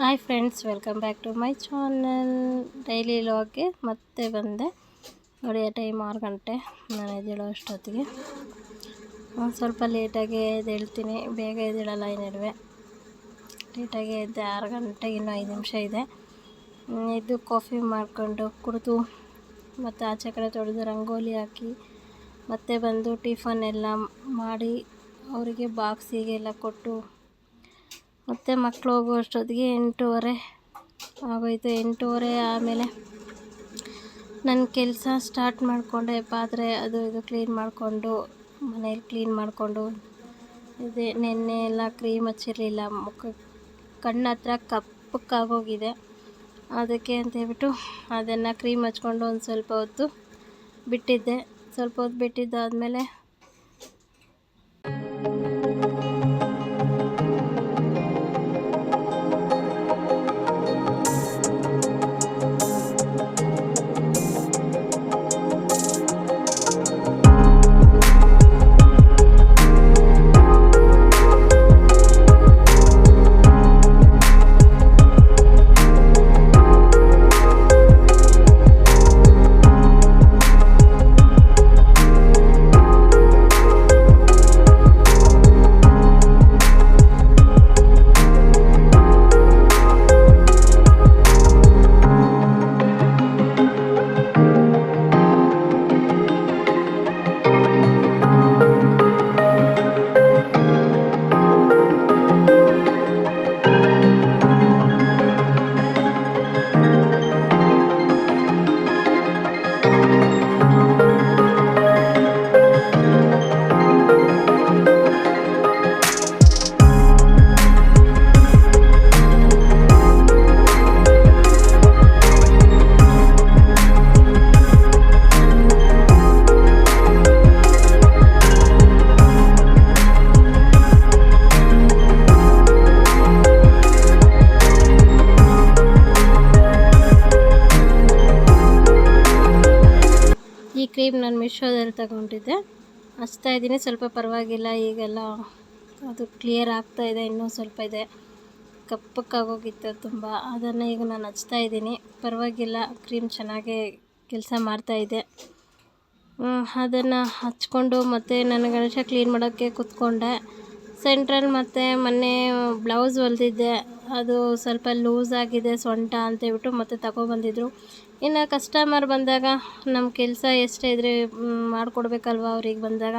Hi friends, welcome back to my channel. Daily ಲಾಗ್ಗೆ ಮತ್ತೆ ಬಂದೆ ನೋಡಿ. ಟೈಮ್ 6 ಗಂಟೆ. ನಾನು ಎದ್ದೇಳೋ ಅಷ್ಟೊತ್ತಿಗೆ ಒಂದು ಸ್ವಲ್ಪ ಲೇಟಾಗಿ ಎದ್ದೇಳ್ತೀನಿ. ಬೇಗ ಎದ್ದೇಳಲ್ಲ ಈ ನಡುವೆ. ಲೇಟಾಗಿ ಎದ್ದೆ. 6 ಗಂಟೆಗೆ ಇನ್ನೂ 5 ನಿಮಿಷ ಇದೆ. ಎದ್ದು ಕಾಫಿ ಮಾಡಿಕೊಂಡು ಕುಡಿದು ಮತ್ತು ಆಚೆ ಕಡೆ ತೊಳೆದು ರಂಗೋಲಿ ಹಾಕಿ ಮತ್ತೆ ಬಂದು ಟಿಫನ್ ಎಲ್ಲ ಮಾಡಿ ಅವರಿಗೆ ಬಾಕ್ಸಿಗೆಲ್ಲ ಕೊಟ್ಟು ಮತ್ತು ಮಕ್ಕಳು ಹೋಗೋ ಅಷ್ಟೊತ್ತಿಗೆ 8:30 ಆಗೋಯ್ತು. 8:30 ಆಮೇಲೆ ನನ್ನ ಕೆಲಸ ಸ್ಟಾರ್ಟ್ ಮಾಡಿಕೊಂಡೆ. ಪಾತ್ರೆ ಅದು ಇದು ಕ್ಲೀನ್ ಮಾಡಿಕೊಂಡು, ಮನೇಲಿ ಕ್ಲೀನ್ ಮಾಡಿಕೊಂಡು, ಇದೆ ನೆನ್ನೆ ಎಲ್ಲ ಕ್ರೀಮ್ ಹಚ್ಚಿರಲಿಲ್ಲ. ಕಣ್ಣು ಹತ್ರ ಕಪ್ಪಕ್ಕಾಗೋಗಿದೆ. ಅದಕ್ಕೆ ಅಂತೇಳ್ಬಿಟ್ಟು ಅದನ್ನು ಕ್ರೀಮ್ ಹಚ್ಕೊಂಡು ಒಂದು ಸ್ವಲ್ಪ ಹೊತ್ತು ಬಿಟ್ಟಿದ್ದೆ. ಸ್ವಲ್ಪ ಹೊತ್ತು ಬಿಟ್ಟಿದ್ದಾದಮೇಲೆ ಈ ಕ್ರೀಮ್ ನಾನು ಮೀಶೋದಲ್ಲಿ ತಗೊಂಡಿದ್ದೆ. ಹಚ್ತಾಯಿದ್ದೀನಿ. ಸ್ವಲ್ಪ ಪರವಾಗಿಲ್ಲ, ಈಗೆಲ್ಲ ಅದು ಕ್ಲಿಯರ್ ಆಗ್ತಾಯಿದೆ. ಇನ್ನೂ ಸ್ವಲ್ಪ ಇದೆ, ಕಪ್ಪಕ್ಕಾಗೋಗಿತ್ತು ತುಂಬ. ಅದನ್ನು ಈಗ ನಾನು ಹಚ್ತಾಯಿದ್ದೀನಿ. ಪರವಾಗಿಲ್ಲ, ಕ್ರೀಮ್ ಚೆನ್ನಾಗೇ ಕೆಲಸ ಮಾಡ್ತಾಯಿದೆ. ಅದನ್ನು ಹಚ್ಕೊಂಡು ಮತ್ತು ನಾನು ಗಣೇಶ ಕ್ಲೀನ್ ಮಾಡೋಕ್ಕೆ ಕೂತ್ಕೊಂಡೆ. ಸೆಂಟ್ರಲ್ಲಿ ಮತ್ತು ಮೊನ್ನೆ ಬ್ಲೌಸ್ ಹೊಲ್ದಿದ್ದೆ, ಅದು ಸ್ವಲ್ಪ ಲೂಸ್ ಆಗಿದೆ ಸೊಂಟ ಅಂತೇಳ್ಬಿಟ್ಟು ಮತ್ತೆ ತಗೊಬಂದಿದ್ರು. ಇನ್ನು ಕಸ್ಟಮರ್ ಬಂದಾಗ ನಮ್ಮ ಕೆಲಸ ಎಷ್ಟೇ ಇದ್ದರೆ ಮಾಡಿಕೊಡ್ಬೇಕಲ್ವ. ಅವ್ರಿಗೆ ಬಂದಾಗ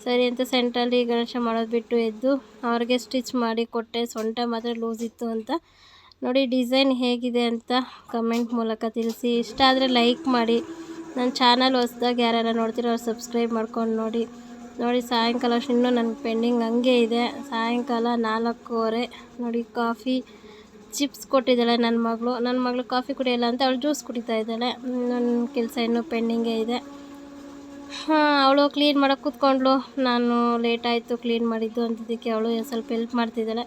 ಸರಿ ಅಂತ ಸೆಂಟ್ರಲ್ಲಿ ಗಣೇಶ ಮಾಡೋದು ಬಿಟ್ಟು ಎದ್ದು ಅವ್ರಿಗೆ ಸ್ಟಿಚ್ ಮಾಡಿ ಕೊಟ್ಟೆ. ಸೊಂಟ ಮಾತ್ರ ಲೂಸ್ ಇತ್ತು ಅಂತ. ನೋಡಿ ಡಿಸೈನ್ ಹೇಗಿದೆ ಅಂತ ಕಮೆಂಟ್ ಮೂಲಕ ತಿಳಿಸಿ. ಇಷ್ಟ ಆದರೆ ಲೈಕ್ ಮಾಡಿ. ನನ್ನ ಚಾನಲ್ ಹೊಸ್ದಾಗಿ ಯಾರೆಲ್ಲ ನೋಡ್ತೀರೋ ಅವ್ರು ಸಬ್ಸ್ಕ್ರೈಬ್ ಮಾಡ್ಕೊಂಡು ನೋಡಿ. ಸಾಯಂಕಾಲ ಅಷ್ಟು ಇನ್ನೂ ನನ್ನ ಪೆಂಡಿಂಗ್ ಹಂಗೆ ಇದೆ. ಸಾಯಂಕಾಲ 4:15 ನೋಡಿ. ಕಾಫಿ ಚಿಪ್ಸ್ ಕೊಟ್ಟಿದ್ದಾಳೆ ನನ್ನ ಮಗಳು. ಕಾಫಿ ಕುಡಿಯೋಲ್ಲ ಅಂತ ಅವಳು ಜ್ಯೂಸ್ ಕುಡಿತಾ ಇದ್ದಾಳೆ. ನನ್ನ ಕೆಲಸ ಇನ್ನೂ ಪೆಂಡಿಂಗೇ ಇದೆ. ಅವಳು ಕ್ಲೀನ್ ಮಾಡೋಕ್ಕೆ ಕೂತ್ಕೊಂಡ್ಳು. ನಾನು ಲೇಟ್ ಆಯಿತು ಕ್ಲೀನ್ ಮಾಡಿದ್ದು ಅಂತಿದ್ದಕ್ಕೆ ಅವಳು ಸ್ವಲ್ಪ ಹೆಲ್ಪ್ ಮಾಡ್ತಿದ್ದಾಳೆ.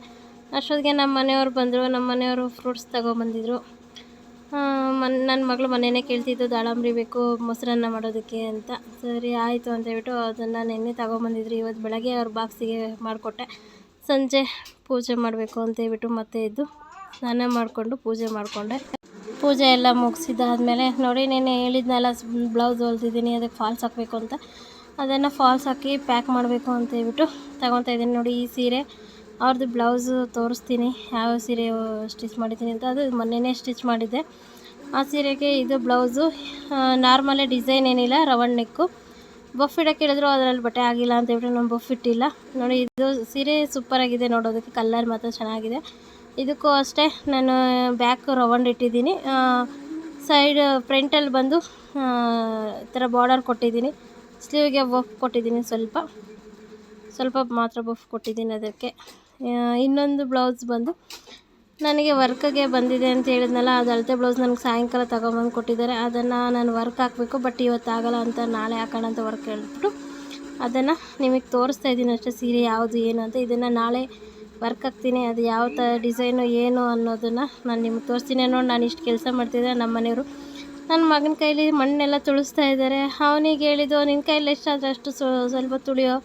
ಅಷ್ಟೊತ್ತಿಗೆ ನಮ್ಮ ಮನೆಯವ್ರು ಬಂದರು. ನಮ್ಮ ಮನೆಯವರು ಫ್ರೂಟ್ಸ್ ತಗೊಬಂದಿದ್ರು. ನನ್ನ ಮಗಳು ಮನೆಯೇ ಕೇಳ್ತಿದ್ದು ದಾಳಂಬ್ರಿ ಬೇಕು ಮೊಸರನ್ನ ಮಾಡೋದಕ್ಕೆ ಅಂತ. ಸರಿ ಆಯಿತು ಅಂತೇಳ್ಬಿಟ್ಟು ಅದನ್ನು ನೆನ್ನೆ ತಗೊಬಂದಿದ್ರು. ಇವತ್ತು ಬೆಳಗ್ಗೆ ಅವ್ರ ಬಾಕ್ಸಿಗೆ ಮಾಡಿಕೊಟ್ಟೆ. ಸಂಜೆ ಪೂಜೆ ಮಾಡಬೇಕು ಅಂತೇಳ್ಬಿಟ್ಟು ಮತ್ತೆ ಎದ್ದು ಸ್ನಾನ ಮಾಡಿಕೊಂಡು ಪೂಜೆ ಮಾಡಿಕೊಂಡೆ. ಪೂಜೆ ಎಲ್ಲ ಮುಗಿಸಿದ್ದಾದಮೇಲೆ ನೋಡಿ, ನೆನ್ನೆ ಹೇಳಿದ್ನಲ್ಲ ಬ್ಲೌಸ್ ಹೊಲ್ದಿದ್ದೀನಿ, ಅದಕ್ಕೆ ಫಾಲ್ಸ್ ಹಾಕಬೇಕು ಅಂತ. ಅದನ್ನು ಫಾಲ್ಸ್ ಹಾಕಿ ಪ್ಯಾಕ್ ಮಾಡಬೇಕು ಅಂತೇಳ್ಬಿಟ್ಟು ತಗೊತಾ ಇದ್ದೀನಿ. ನೋಡಿ ಈ ಸೀರೆ ಅವ್ರದ್ದು ಬ್ಲೌಸು ತೋರಿಸ್ತೀನಿ, ಯಾವ ಸೀರೆ ಸ್ಟಿಚ್ ಮಾಡಿದ್ದೀನಿ ಅಂತ. ಅದು ಮೊನ್ನೆನೇ ಸ್ಟಿಚ್ ಮಾಡಿದ್ದೆ. ಆ ಸೀರೆಗೆ ಇದು ಬ್ಲೌಸು ನಾರ್ಮಲೇ, ಡಿಸೈನ್ ಏನಿಲ್ಲ, ರೌಂಡ್ ನೆಕ್ಕು. ಬಫ್ ಇಡೋಕ್ಕೆ ಹೇಳಿದ್ರು, ಅದರಲ್ಲಿ ಬಟ್ಟೆ ಆಗಿಲ್ಲ ಅಂತೇಳ್ಬಿಟ್ಟು ನಾನು ಬಫ್ ಇಟ್ಟಿಲ್ಲ. ನೋಡಿ ಇದು ಸೀರೆ ಸೂಪರಾಗಿದೆ ನೋಡೋದಕ್ಕೆ, ಕಲರ್ ಮಾತ್ರ ಚೆನ್ನಾಗಿದೆ. ಇದಕ್ಕೂ ಅಷ್ಟೇ ನಾನು ಬ್ಯಾಕ್ ರೌಂಡ್ ಇಟ್ಟಿದ್ದೀನಿ. ಸೈಡ್ ಫ್ರಂಟಲ್ಲಿ ಬಂದು ಈ ಥರ ಬಾರ್ಡರ್ ಕೊಟ್ಟಿದ್ದೀನಿ. ಸ್ಲೀವ್ಗೆ ಬಫ್ ಕೊಟ್ಟಿದ್ದೀನಿ, ಸ್ವಲ್ಪ ಮಾತ್ರ ಬಫ್ ಕೊಟ್ಟಿದ್ದೀನಿ ಅದಕ್ಕೆ. ಇನ್ನೊಂದು ಬ್ಲೌಸ್ ಬಂದು ನನಗೆ ವರ್ಕ್ಗೆ ಬಂದಿದೆ ಅಂತ ಹೇಳಿದ್ನಲ್ಲ, ಅದು ಅಳತೆ ಬ್ಲೌಸ್ ನನಗೆ ಸಾಯಂಕಾಲ ತಗೊಬಂದು ಕೊಟ್ಟಿದ್ದಾರೆ. ಅದನ್ನು ನಾನು ವರ್ಕ್ ಹಾಕಬೇಕು, ಬಟ್ ಇವತ್ತಾಗಲ್ಲ ಅಂತ ನಾಳೆ ಹಾಕೋಣ ಅಂತ ವರ್ಕ್ ಹೇಳ್ಬಿಟ್ಟು ಅದನ್ನು ನಿಮಗೆ ತೋರಿಸ್ತಾ ಇದ್ದೀನಿ ಅಷ್ಟೇ. ಸೀರೆ ಯಾವುದು ಏನು ಅಂತ ಇದನ್ನು ನಾಳೆ ವರ್ಕ್ ಹಾಕ್ತೀನಿ. ಅದು ಯಾವ ಡಿಸೈನು ಏನು ಅನ್ನೋದನ್ನು ನಾನು ನಿಮ್ಗೆ ತೋರಿಸ್ತೀನಿ. ನೋಡಿ ನಾನು ಇಷ್ಟು ಕೆಲಸ ಮಾಡ್ತಿದ್ದೆ. ನಮ್ಮ ಮನೆಯವರು ನನ್ನ ಮಗನ ಕೈಲಿ ಮಣ್ಣೆಲ್ಲ ತುಳಿಸ್ತಾ ಇದ್ದಾರೆ. ಅವನಿಗೆ ಹೇಳಿದ್ದು, ನಿನ್ನ ಕೈಲಿ ಎಷ್ಟಾದರೆ ಅಷ್ಟು ಸ್ವಲ್ಪ ತುಳಿಯೋ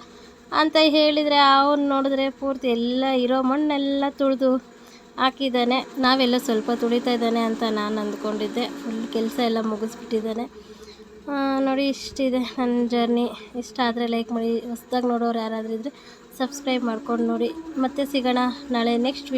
ಅಂತ ಹೇಳಿದರೆ, ಅವನು ನೋಡಿದ್ರೆ ಪೂರ್ತಿ ಎಲ್ಲ ಇರೋ ಮಣ್ಣೆಲ್ಲ ತುಳಿದು ಹಾಕಿದ್ದಾನೆ. ನಾವೆಲ್ಲ ಸ್ವಲ್ಪ ತುಳಿತಾ ಇದ್ದಾನೆ ಅಂತ ನಾನು ಅಂದ್ಕೊಂಡಿದ್ದೆ. ಫುಲ್ ಕೆಲಸ ಎಲ್ಲ ಮುಗಿಸ್ಬಿಟ್ಟಿದ್ದಾನೆ. ನೋಡಿ ಇಷ್ಟಿದೆ ನನ್ನ ಜರ್ನಿ. ಇಷ್ಟ ಆದರೆ ಲೈಕ್ ಮಾಡಿ, ಹೊಸ್ದಾಗಿ ನೋಡೋರು ಯಾರಾದರೂ ಇದ್ದರೆ ಸಬ್ಸ್ಕ್ರೈಬ್ ಮಾಡ್ಕೊಂಡು ನೋಡಿ. ಮತ್ತೆ ಸಿಗೋಣ ನಾಳೆ ನೆಕ್ಸ್ಟ್